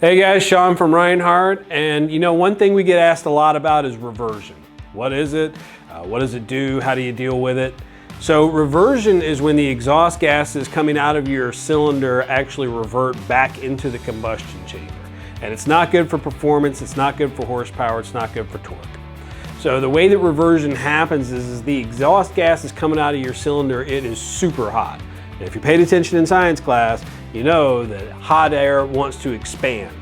Hey guys, Shawn from Rinehart, and you know, one thing we get asked a lot about is reversion. What is it? What does it do? How do you deal with it? So reversion is when the exhaust gases coming out of your cylinder actually revert back into the combustion chamber. And it's not good for performance, it's not good for horsepower, it's not good for torque. So the way that reversion happens is the exhaust gas is coming out of your cylinder, it is super hot. And if you paid attention in science class, you know that hot air wants to expand.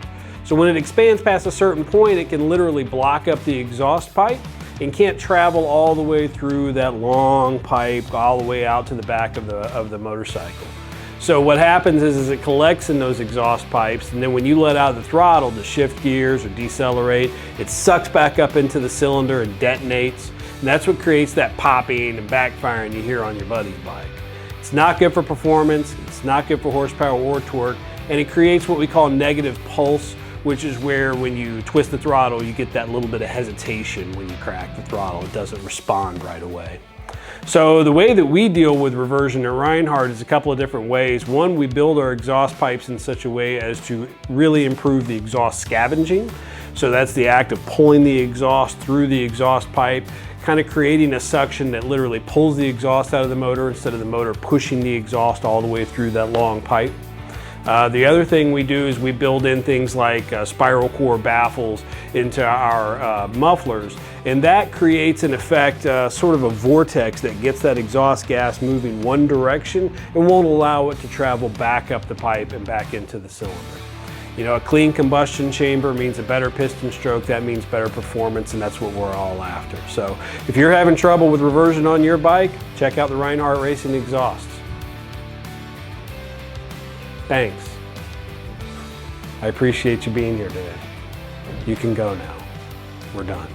So when it expands past a certain point, it can literally block up the exhaust pipe and can't travel all the way through that long pipe all the way out to the back of the motorcycle. So what happens is it collects in those exhaust pipes, and then when you let out the throttle to shift gears or decelerate, it sucks back up into the cylinder and detonates. And that's what creates that popping and backfiring you hear on your buddy's bike. It's not good for performance, it's not good for horsepower or torque, and it creates what we call negative pulse, which is where when you twist the throttle, you get that little bit of hesitation when you crack the throttle. It doesn't respond right away. So the way that we deal with reversion at Rinehart is a couple of different ways. One, we build our exhaust pipes in such a way as to really improve the exhaust scavenging. So that's the act of pulling the exhaust through the exhaust pipe, kind of creating a suction that literally pulls the exhaust out of the motor instead of the motor pushing the exhaust all the way through that long pipe. The other thing we do is we build in things like spiral core baffles into our mufflers, and that creates an effect, sort of a vortex that gets that exhaust gas moving one direction and won't allow it to travel back up the pipe and back into the cylinder. You know, a clean combustion chamber means a better piston stroke, that means better performance, and that's what we're all after. So if you're having trouble with reversion on your bike, check out the Rinehart Racing exhausts. Thanks. I appreciate you being here today. You can go now. We're done.